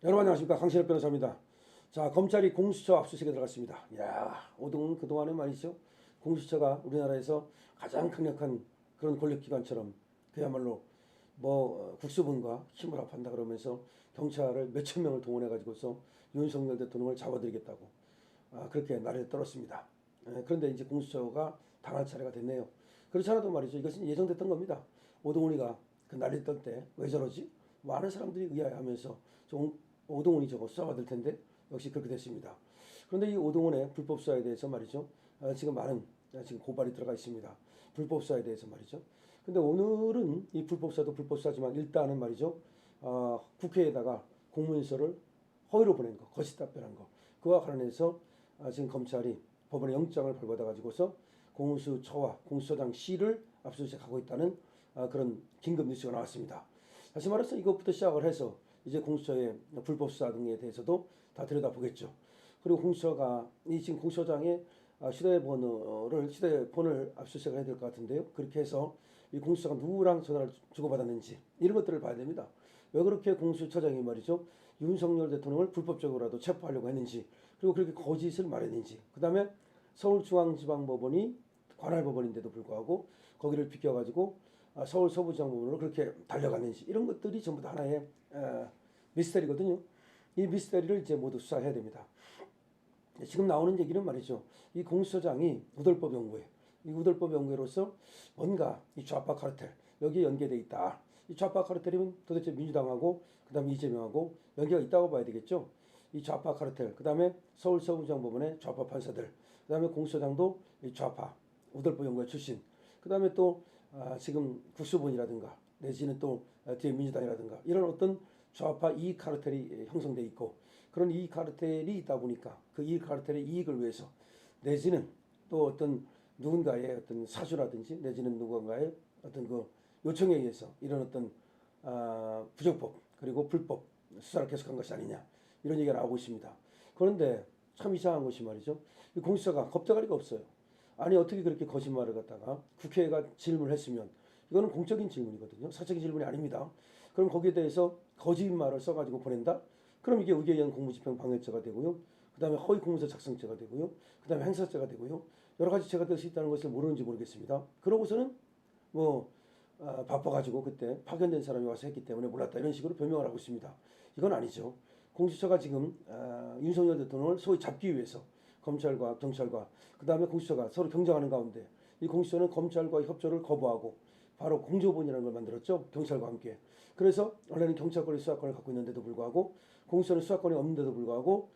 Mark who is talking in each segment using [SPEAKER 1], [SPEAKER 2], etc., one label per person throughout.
[SPEAKER 1] 여러분 안녕하십니까, 강신엽 변호사입니다. 자, 검찰이 공수처 압수수색에 들어갔습니다. 이야, 오동훈 그동안에 말이죠, 공수처가 우리나라에서 가장 강력한 그런 권력기관처럼 그야말로 국수본과 힘을 합한다 그러면서 경찰을 몇천 명을 동원해 가지고서 윤석열 대통령을 잡아들이겠다고 그렇게 나를 떨었습니다. 그런데 이제 공수처가 당할 차례가 됐네요. 그렇지 않아도 말이죠, 이것은 예정됐던 겁니다. 오동훈이가 그 난리 떨 때 왜 저러지? 많은 사람들이 의아해하면서 오동훈이 저거 수사받을 텐데 역시 그렇게 됐습니다. 그런데 이 오동훈의 불법 수사에 대해서 말이죠, 지금 많은 지금 고발이 들어가 있습니다. 불법 수사에 대해서 말이죠. 근데 오늘은 이 불법 수사도 불법 수사지만 일단은 말이죠, 국회에다가 공문서를 허위로 보낸 거, 거짓 답변한 거, 그와 관련해서 지금 검찰이 법원에 영장을 발부받아 가지고서 공수처와 공수처장 C를 압수수색하고 있다는 그런 긴급 뉴스가 나왔습니다. 다시 말해서 이것부터 시작을 해서 이제 공수처의 불법 수사 등에 대해서도 다 들여다보겠죠. 그리고 공수처가 이 지금 공수처장의 휴대폰을 압수수색을 해야 될 것 같은데요. 그렇게 해서 이 공수처가 누구랑 전화를 주고받았는지 이런 것들을 봐야 됩니다. 왜 그렇게 공수처장이 말이죠, 윤석열 대통령을 불법적으로라도 체포하려고 했는지, 그리고 그렇게 거짓을 말했는지, 그 다음에 서울중앙지방법원이 관할법원인데도 불구하고 거기를 비껴가지고 서울 서부지방법원으로 그렇게 달려갔는지, 이런 것들이 전부 다 하나의 미스터리거든요. 이 미스터리를 이제 모두 수사해야 됩니다. 지금 나오는 얘기는 말이죠, 이 공수처장이 우덜법 연구회, 이 우덜법 연구회로서 뭔가 이 좌파 카르텔 여기에 연계돼 있다. 이 좌파 카르텔이면 도대체 민주당하고 그다음에 이재명하고 연계가 있다고 봐야 되겠죠. 이 좌파 카르텔, 그다음에 서울 서부지방법원의 좌파 판사들, 그다음에 공수처장도 이 좌파 우덜법 연구회 출신, 그다음에 또 지금 국수본이라든가 내지는 또 뒤에 민주당이라든가 이런 어떤 좌파 이익 카르텔이 형성돼 있고, 그런 이익 카르텔이 있다 보니까 그 이익 카르텔의 이익을 위해서 내지는 또 어떤 누군가의 어떤 사주라든지 내지는 누군가의 어떤 그 요청에 의해서 이런 어떤 부적법 그리고 불법 수사를 계속한 것이 아니냐, 이런 얘기가 나오고 있습니다. 그런데 참 이상한 것이 말이죠, 이 공수처가 겁대가리가 없어요. 아니 어떻게 그렇게 거짓말을 갖다가 국회가 질문을 했으면 이거는 공적인 질문이거든요. 사적인 질문이 아닙니다. 그럼 거기에 대해서 거짓말을 써가지고 보낸다? 그럼 이게 의계위원 공무집행 방해죄가 되고요. 그 다음에 허위 공문서 작성죄가 되고요. 그 다음에 행사죄가 되고요. 여러 가지 죄가 될 수 있다는 것을 모르는지 모르겠습니다. 그러고서는 바빠가지고 그때 파견된 사람이 와서 했기 때문에 몰랐다, 이런 식으로 변명을 하고 있습니다. 이건 아니죠. 공수처가 지금 윤석열 대통령을 소위 잡기 위해서 검찰과 경찰과 그 다음에 공수처가 서로 경쟁하는 가운데 이 공수처는 검찰과의 협조를 거부하고 바로 공조본이라는 걸 만들었죠. 경찰과 함께. 그래서 원래는 경찰권이 수사권을 갖고 있는데도 불구하고 공수처는 수사권이 없는데도 불구하고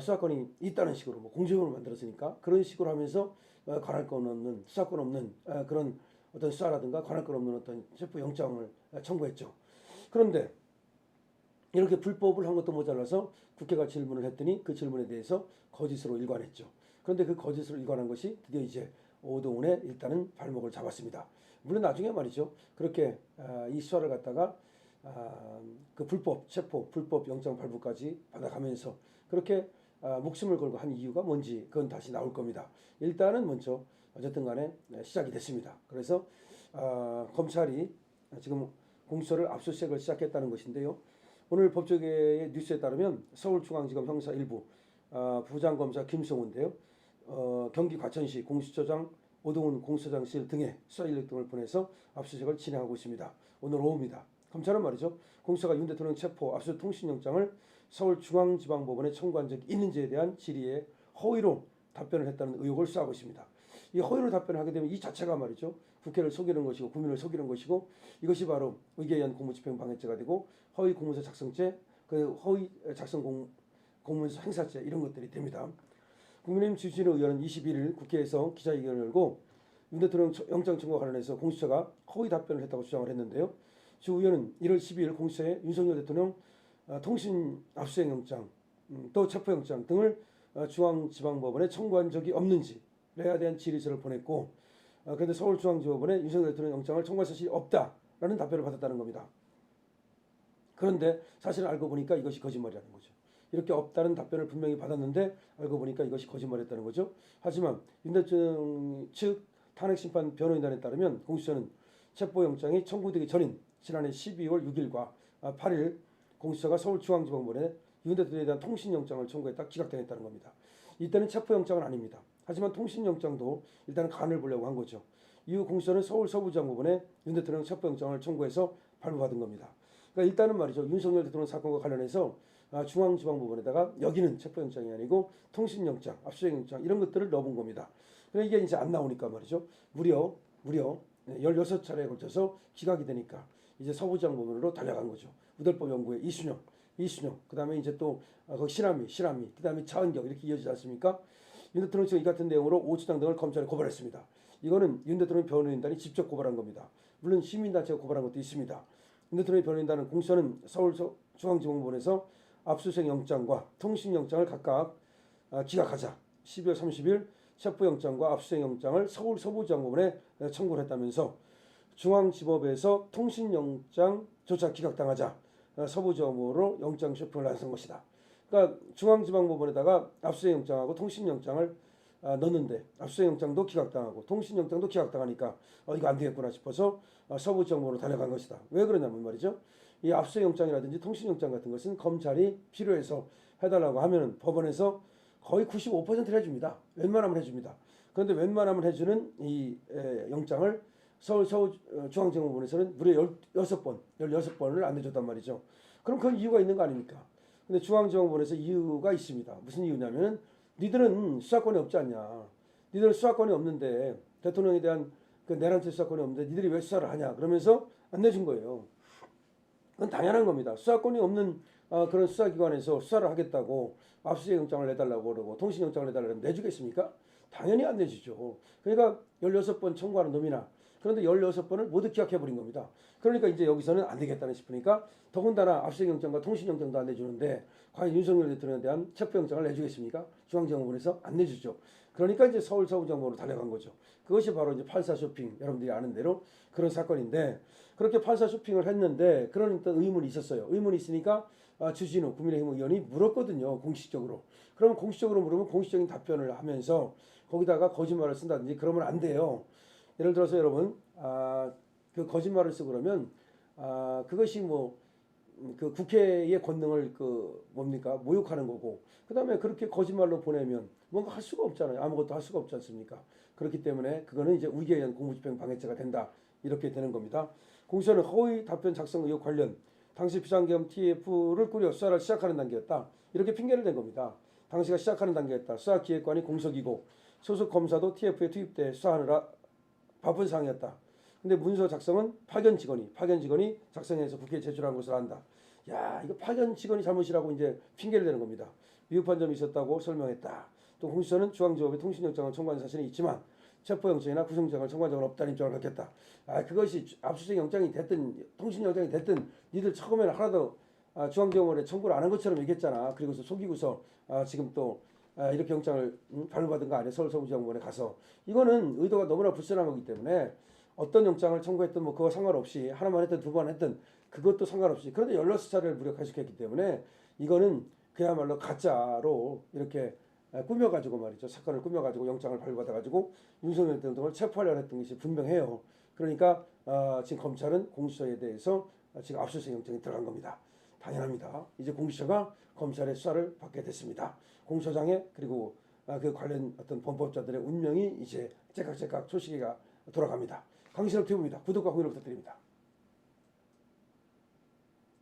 [SPEAKER 1] 수사권이 있다는 식으로 공조본을 만들었으니까 그런 식으로 하면서 관할권 없는, 수사권 없는 그런 어떤 수사라든가 관할권 없는 어떤 체포영장을 청구했죠. 그런데 이렇게 불법을 한 것도 모자라서 국회가 질문을 했더니 그 질문에 대해서 거짓으로 일관했죠. 그런데 그 거짓으로 일관한 것이 드디어 이제 오동훈의 일단은 발목을 잡았습니다. 물론 나중에 말이죠, 그렇게 이 수사를 갖다가 그 불법 체포, 불법 영장 발부까지 받아가면서 그렇게 목숨을 걸고 한 이유가 뭔지 그건 다시 나올 겁니다. 일단은 먼저 어쨌든 간에 시작이 됐습니다. 그래서 검찰이 지금 공수처를 압수수색을 시작했다는 것인데요. 오늘 법조계의 뉴스에 따르면 서울중앙지검 형사 1부 부장검사 김성우인데요. 경기 과천시 공수처장 오동훈 공수처장실 등의 수사 인력 등을 보내서 압수수색을 진행하고 있습니다. 오늘 오후입니다. 검찰은 말이죠, 공수처가 윤 대통령 체포 압수수색 통신영장을 서울중앙지방법원에 청구한 적이 있는지에 대한 질의에 허위로 답변을 했다는 의혹을 수사하고 있습니다. 이 허위로 답변을 하게 되면 이 자체가 말이죠, 국회를 속이는 것이고 국민을 속이는 것이고, 이것이 바로 의계에 의한 공무집행 방해죄가 되고 허위 공문서 작성죄, 그 허위 작성 공문서 행사죄, 이런 것들이 됩니다. 국민의힘 주진우 의원은 21일 국회에서 기자회견을 열고 윤 대통령 영장 청구와 관련해서 공수처가 허위 답변을 했다고 주장을 했는데요. 주 의원은 1월 12일 공수처에 윤석열 대통령 통신 압수수색 영장, 또 체포영장 등을 중앙지방법원에 청구한 적이 없는지에 대한 질의서를 보냈고, 그런데 서울중앙지법원에 윤석열 대통령 영장을 청구한 사실이 없다라는 답변을 받았다는 겁니다. 그런데 사실은 알고 보니까 이것이 거짓말이라는 거죠. 이렇게 없다는 답변을 분명히 받았는데 알고 보니까 이것이 거짓말이었다는 거죠. 하지만 윤 대통령 측 탄핵심판 변호인단에 따르면 공수처는 체포영장이 청구되기 전인 지난해 12월 6일과 8일 공수처가 서울중앙지법원에 윤 대통령에 대한 통신영장을 청구했다 기각당했다는 겁니다. 이때는 체포영장은 아닙니다. 하지만 통신영장도 일단은 간을 보려고 한 거죠. 이후 공수처는 서울 서부지방법원에 윤 대통령 체포영장을 청구해서 발부받은 겁니다. 그러니까 일단은 말이죠. 윤석열 대통령 사건과 관련해서 중앙지방법원에다가 여기는 체포영장이 아니고 통신영장, 압수수색영장 이런 것들을 넣어본 겁니다. 그러니까 이게 이제 안 나오니까 말이죠. 무려 16차례에 걸쳐서 기각이 되니까 이제 서부지방법원으로 달려간 거죠. 우대법 연구회 이순영, 그다음에 이제 또 거기 신한미, 그다음에 차은경 이렇게 이어지지 않습니까? 윤 대통령 측은 이 같은 내용으로 오추장 등을 검찰에 고발했습니다. 이거는 윤 대통령 변호인단이 직접 고발한 겁니다. 물론 시민단체가 고발한 것도 있습니다. 윤 대통령 변호인단은 공수처는 서울중앙지방법원에서 압수수색 영장과 통신영장을 각각 기각하자 12월 30일 체포영장과 압수수색 영장을 서울 서부지방법원에 청구를 했다면서 중앙지법에서 통신영장조차 기각당하자 서부지방법원으로 영장 쇼핑을 나선 것이다. 그러니까 중앙지방법원에다가 압수수색영장하고 통신영장을 넣는데 압수수색영장도 기각당하고 통신영장도 기각당하니까 이거 안 되겠구나 싶어서 서부지방법원으로 달려간 것이다. 왜 그러냐면 말이죠. 이 압수수색영장이라든지 통신영장 같은 것은 검찰이 필요해서 해달라고 하면 법원에서 거의 95%를 해줍니다. 웬만하면 해줍니다. 그런데 웬만하면 해주는 이 영장을 서울 중앙지방법원에서는 무려 16번을 안 내줬단 말이죠. 그럼 그건 이유가 있는 거 아닙니까? 근데 중앙지방법원에서 이유가 있습니다. 무슨 이유냐면은 니들은 수사권이 없지 않냐. 니들은 수사권이 없는데 대통령에 대한 그 내란죄 수사권이 없는데 니들이 왜 수사를 하냐. 그러면서 안 내준 거예요. 그건 당연한 겁니다. 수사권이 없는 그런 수사기관에서 수사를 하겠다고 압수수색 영장을 내달라고 그러고 통신영장을 내달라고 내주겠습니까? 당연히 안 내주죠. 그러니까 16번 청구하는 놈이나 그런데 16번을 모두 기각해버린 겁니다. 그러니까 이제 여기서는 안 되겠다는 싶으니까 더군다나 압수수색영장과 통신영장도 안 내주는데 과연 윤석열 대통령에 대한 체포영장을 내주겠습니까? 중앙지방법원에서 안 내주죠. 그러니까 이제 서울 서부지방법원으로 달려간 거죠. 그것이 바로 이제 8.4 쇼핑 여러분들이 아는 대로 그런 사건인데 그렇게 8.4 쇼핑을 했는데 그런 어떤 의문이 있었어요. 의문이 있으니까 주진우 국민의힘 의원이 물었거든요. 공식적으로. 그러면 공식적으로 물으면 공식적인 답변을 하면서 거기다가 거짓말을 쓴다든지 그러면 안 돼요. 예를 들어서 여러분 그 거짓말을 쓰고 그러면 그것이 뭐 그 국회의 권능을 그 뭡니까 모욕하는 거고 그다음에 그렇게 거짓말로 보내면 뭔가 할 수가 없잖아요. 아무것도 할 수가 없지 않습니까? 그렇기 때문에 그거는 이제 우기에 의한 공무집행 방해죄가 된다 이렇게 되는 겁니다. 공수처는 허위 답변 작성 의혹 관련 당시 비상계엄 TF를 꾸려 수사를 시작하는 단계였다. 이렇게 핑계를 댄 겁니다. 당시가 시작하는 단계였다. 수사기획관이 공석이고 소속 검사도 TF에 투입돼 수사하느라 바쁜 상황이었다. 근데 문서 작성은 파견 직원이 작성해서 국회에 제출한 것을 안다. 야, 이거 파견 직원이 잘못이라고 이제 핑계를 대는 겁니다. 미흡한 점이 있었다고 설명했다. 또 공수처는 중앙지법에 통신영장을 청구한 사실은 있지만 체포영장이나 구속영장을 청구한 적은 없다는 입장을 밝혔다. 그것이 압수수색 영장이 됐든 통신영장이 됐든 니들 처음에는 하나도 중앙지법원에 청구를 안 한 것처럼 얘기했잖아. 그리고서 속이고서 지금 또 이렇게 영장을 발부받은 거 아니야. 서울 서부지방법원에 가서. 이거는 의도가 너무나 불순한 거기 때문에 어떤 영장을 청구했든 뭐 그거 상관없이 하나만 했든 두 번 했든 그것도 상관없이 그런데 16차례를 무려 가식했기 때문에 이거는 그야말로 가짜로 이렇게 꾸며가지고 말이죠. 사건을 꾸며가지고 영장을 발부받아가지고 윤석열 대통령을 체포하려고 했던 것이 분명해요. 그러니까 지금 검찰은 공수처에 대해서 지금 압수수색 영장이 들어간 겁니다. 당연합니다. 이제 공수처가 검찰의 수사를 받게 됐습니다. 공수처장의 그리고 그 관련 어떤 범법자들의 운명이 이제 째깍째깍 초시계가 돌아갑니다. 강신업 TV입니다. 구독과 공유 부탁드립니다.